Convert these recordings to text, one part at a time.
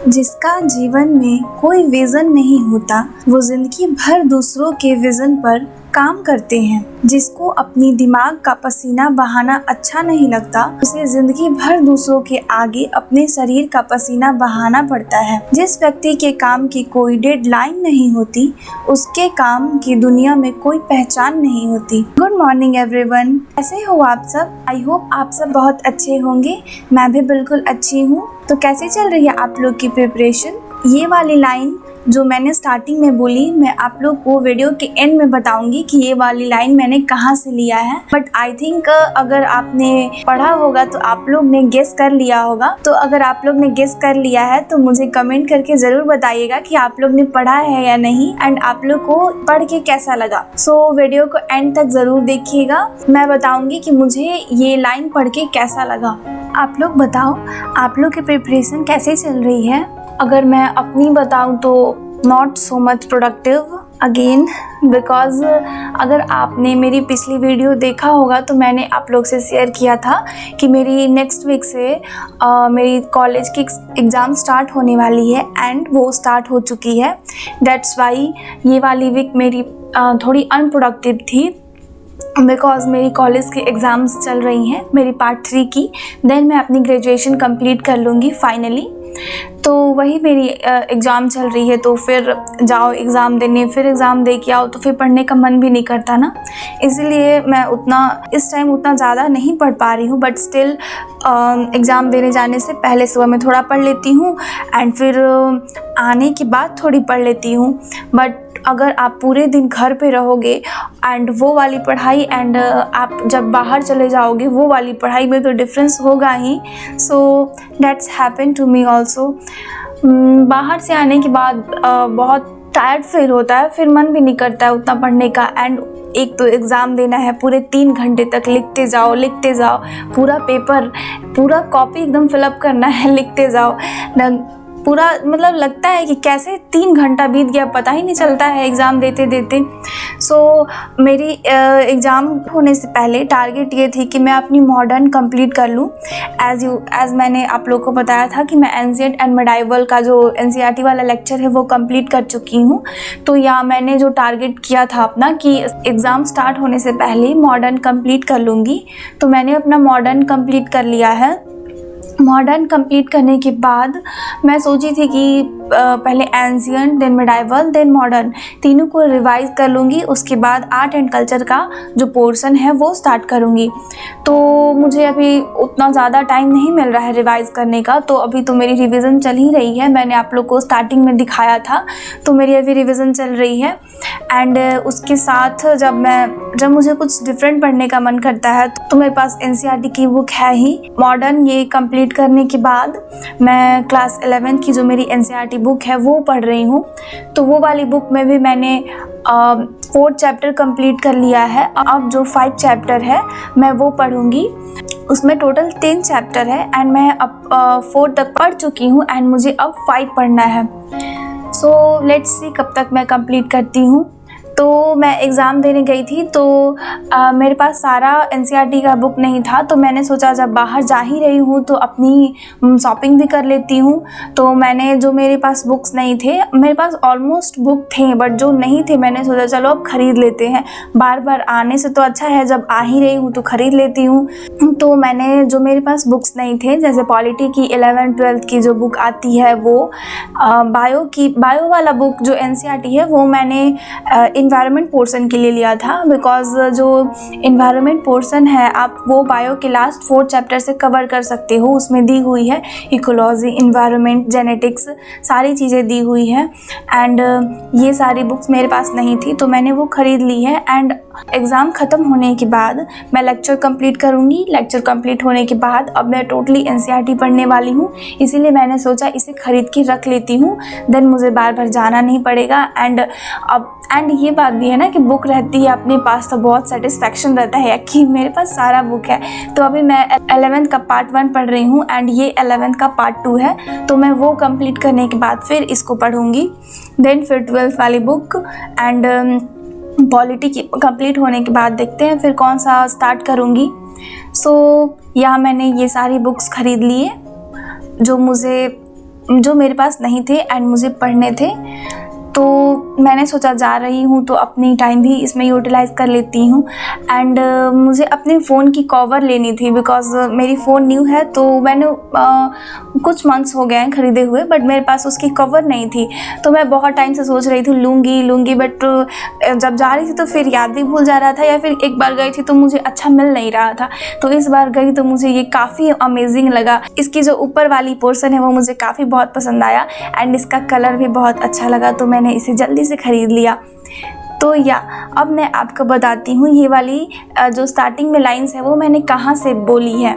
जिसका जीवन में कोई विजन नहीं होता वो जिंदगी भर दूसरों के विजन पर काम करते हैं। जिसको अपनी दिमाग का पसीना बहाना अच्छा नहीं लगता उसे जिंदगी भर दूसरों के आगे अपने शरीर का पसीना बहाना पड़ता है। जिस व्यक्ति के काम की कोई डेडलाइन नहीं होती उसके काम की दुनिया में कोई पहचान नहीं होती। गुड मॉर्निंग एवरीवन, कैसे हो आप सब? आई होप आप सब बहुत अच्छे होंगे। मैं भी बिल्कुल अच्छी हूँ। तो कैसे चल रही है आप लोग की प्रिपरेशन? ये वाली लाइन जो मैंने स्टार्टिंग में बोली मैं आप लोग को वीडियो के एंड में बताऊंगी कि ये वाली लाइन मैंने कहाँ से लिया है। बट आई थिंक अगर आपने पढ़ा होगा तो आप लोग ने गेस कर लिया होगा। तो अगर आप लोग ने गेस कर लिया है तो मुझे कमेंट करके ज़रूर बताइएगा कि आप लोग ने पढ़ा है या नहीं एंड आप लोग को पढ़ के कैसा लगा। सो वीडियो को एंड तक ज़रूर देखिएगा। मैं बताऊँगी कि मुझे ये लाइन पढ़ के कैसा लगा। आप लोग बताओ, आप लोग की प्रिपरेशन कैसे चल रही है? अगर मैं अपनी बताऊं तो not so much productive again, because अगर आपने मेरी पिछली वीडियो देखा होगा तो मैंने आप लोग से शेयर किया था कि मेरी नेक्स्ट वीक से मेरी कॉलेज की एग्ज़ाम स्टार्ट होने वाली है एंड वो स्टार्ट हो चुकी है। दैट्स वाई ये वाली वीक मेरी थोड़ी अनप्रोडक्टिव थी बिकॉज मेरी कॉलेज की एग्ज़ाम्स चल रही हैं, मेरी पार्ट 3 की। देन मैं अपनी ग्रेजुएशन कंप्लीट कर लूँगी फाइनली। तो वही मेरी एग्ज़ाम चल रही है। तो फिर जाओ एग्ज़ाम देने, फिर एग्ज़ाम दे के आओ तो फिर पढ़ने का मन भी नहीं करता ना। इसलिए मैं इस टाइम उतना ज़्यादा नहीं पढ़ पा रही हूँ। बट स्टिल एग्ज़ाम देने जाने से पहले सुबह में थोड़ा पढ़ लेती हूँ एंड फिर आने के बाद थोड़ी पढ़ लेती हूँ। बट अगर आप पूरे दिन घर पे रहोगे एंड वो वाली पढ़ाई एंड आप जब बाहर चले जाओगे वो वाली पढ़ाई में तो डिफरेंस होगा ही। So that's happen to me also. बाहर से आने के बाद बहुत टायर्ड फील होता है, फिर मन भी नहीं करता है उतना पढ़ने का। एंड एक तो एग्ज़ाम देना है, पूरे 3 घंटे तक लिखते जाओ, पूरा पेपर, पूरा कॉपी एकदम फिलअप करना है, लिखते जाओ पूरा। मतलब लगता है कि कैसे 3 घंटा बीत गया पता ही नहीं चलता है एग्ज़ाम देते देते। सो मेरी एग्ज़ाम होने से पहले टारगेट ये थी कि मैं अपनी मॉडर्न कंप्लीट कर लूँ। एज़ मैंने आप लोग को बताया था कि मैं एंशिएंट एंड मेडाइवल का जो NCERT वाला लेक्चर है वो कंप्लीट कर चुकी हूँ। तो यहाँ मैंने जो टारगेट किया था अपना कि एग्ज़ाम स्टार्ट होने से पहले मॉडर्न कंप्लीट कर लूँगी, तो मैंने अपना मॉडर्न कंप्लीट कर लिया है। मॉडर्न कंप्लीट करने के बाद मैं सोची थी कि पहले ancient then medieval then modern तीनों को रिवाइज कर लूँगी। उसके बाद आर्ट एंड कल्चर का जो पोर्शन है वो स्टार्ट करूँगी। तो मुझे अभी उतना ज़्यादा टाइम नहीं मिल रहा है रिवाइज़ करने का। तो अभी तो मेरी रिवीजन चल ही रही है। मैंने आप लोग को स्टार्टिंग में दिखाया था, तो मेरी अभी रिवीजन चल रही है। एंड उसके साथ जब मुझे कुछ डिफरेंट पढ़ने का मन करता है तो मेरे पास NCERT की बुक है ही। मॉडर्न ये कंप्लीट करने के बाद मैं क्लास 11 की जो मेरी NCERT बुक है वो पढ़ रही हूँ। तो वो वाली बुक में भी मैंने 4 चैप्टर कंप्लीट कर लिया है। अब जो 5 चैप्टर है मैं वो पढ़ूँगी। उसमें टोटल 10 चैप्टर है एंड मैं अब 4 तक पढ़ चुकी हूँ एंड मुझे अब 5 पढ़ना है। सो लेट्स सी कब तक मैं कंप्लीट करती हूँ। तो मैं एग्ज़ाम देने गई थी तो मेरे पास सारा NCERT का बुक नहीं था। तो मैंने सोचा जब बाहर जा ही रही हूँ तो अपनी शॉपिंग भी कर लेती हूँ। तो मैंने जो मेरे पास बुक्स नहीं थे, मेरे पास ऑलमोस्ट बुक थे बट जो नहीं थे मैंने सोचा चलो अब ख़रीद लेते हैं। बार बार आने से तो अच्छा है जब आ ही रही हूँ तो ख़रीद लेती हूँ। तो मैंने जो मेरे पास बुक्स नहीं थे, जैसे पॉलिटी की 11th-12th की जो बुक आती है वो बायो वाला बुक जो NCERT है वो मैंने इन्वायरमेंट पोर्शन के लिए लिया था। बिकॉज जो इन्वायरमेंट पोर्शन है आप वो बायो के लास्ट 4 चैप्टर से कवर कर सकते हो। उसमें दी हुई है इकोलॉजी, इन्वायरमेंट, जेनेटिक्स, सारी चीज़ें दी हुई है। एंड ये सारी बुक्स मेरे पास नहीं थी तो मैंने वो ख़रीद ली है। एंड एग्ज़ाम ख़त्म होने के बाद मैं लेक्चर कंप्लीट करूँगी। लेक्चर कंप्लीट होने के बाद अब मैं टोटली NCERT पढ़ने वाली हूँ, इसीलिए मैंने सोचा इसे ख़रीद के रख लेती हूँ। देन मुझे बार बार जाना नहीं पड़ेगा। एंड ये बात भी है ना कि बुक रहती है अपने पास तो बहुत सेटिस्फेक्शन रहता है कि मेरे पास सारा बुक है। तो अभी मैं 11th का पार्ट 1 पढ़ रही हूँ एंड ये 11th का पार्ट 2 है। तो मैं वो कंप्लीट करने के बाद फिर इसको पढ़ूँगी। देन फिर 12th वाली बुक एंड पॉलिटी की कंप्लीट होने के बाद देखते हैं फिर कौन सा स्टार्ट करूँगी। सो यहाँ मैंने ये सारी बुक्स ख़रीद ली है जो मुझे जो मेरे पास नहीं थे एंड मुझे पढ़ने थे। तो मैंने सोचा जा रही हूँ तो अपनी टाइम भी इसमें यूटिलाइज़ कर लेती हूँ। एंड मुझे अपने फ़ोन की कवर लेनी थी बिकॉज़ मेरी फ़ोन न्यू है, तो मैंने कुछ मंथ्स हो गए हैं ख़रीदे हुए, बट मेरे पास उसकी कवर नहीं थी। तो मैं बहुत टाइम से सोच रही थी लूँगी बट जब जा रही थी तो फिर याद भी भूल जा रहा था, या फिर एक बार गई थी तो मुझे अच्छा मिल नहीं रहा था। तो इस बार गई तो मुझे ये काफ़ी अमेजिंग लगा। इसकी जो ऊपर वाली पोर्शन है वो मुझे काफ़ी बहुत पसंद आया एंड इसका कलर भी बहुत अच्छा लगा, तो मैंने इसे जल्दी से ख़रीद लिया। तो अब मैं आपको बताती हूँ ये वाली जो स्टार्टिंग में लाइंस है वो मैंने कहाँ से बोली है।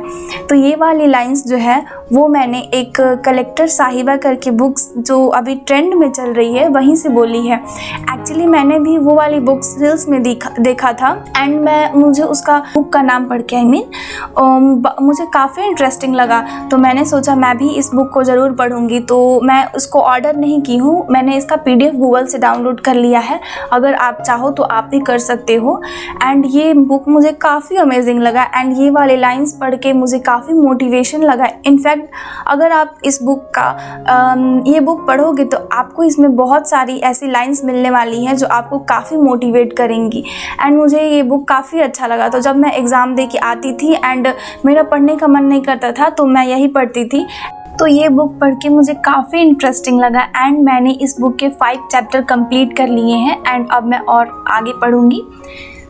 तो ये वाली लाइंस जो है वो मैंने एक कलेक्टर साहिबा करके बुक्स जो अभी ट्रेंड में चल रही है वहीं से बोली है। एक्चुअली मैंने भी वो वाली बुक्स रील्स में देखा था एंड मुझे उसका बुक का नाम पढ़ के मुझे काफ़ी इंटरेस्टिंग लगा। तो मैंने सोचा मैं भी इस बुक को ज़रूर पढ़ूँगी। तो मैं उसको ऑर्डर नहीं की हूँ, मैंने इसका PDF गूगल से डाउनलोड कर लिया है। अगर आप चाहो तो आप भी कर सकते हो। एंड ये बुक मुझे काफ़ी अमेजिंग लगा एंड ये वाले लाइंस पढ़ के मुझे काफ़ी मोटिवेशन लगा। इनफैक्ट अगर आप इस बुक का ये बुक पढ़ोगे तो आपको इसमें बहुत सारी ऐसी लाइंस मिलने वाली हैं जो आपको काफ़ी मोटिवेट करेंगी। एंड मुझे ये बुक काफ़ी अच्छा लगा। तो जब मैं एग्ज़ाम दे के आती थी एंड मेरा पढ़ने का मन नहीं करता था तो मैं यही पढ़ती थी। तो ये बुक पढ़ के मुझे काफ़ी इंटरेस्टिंग लगा एंड मैंने इस बुक के 5 चैप्टर कंप्लीट कर लिए हैं एंड अब मैं और आगे पढ़ूँगी।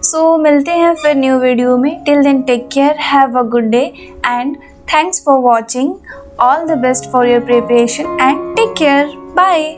सो मिलते हैं फिर न्यू वीडियो में। Till then take care, have a good day and thanks for watching. All the best for your preparation and take care. Bye.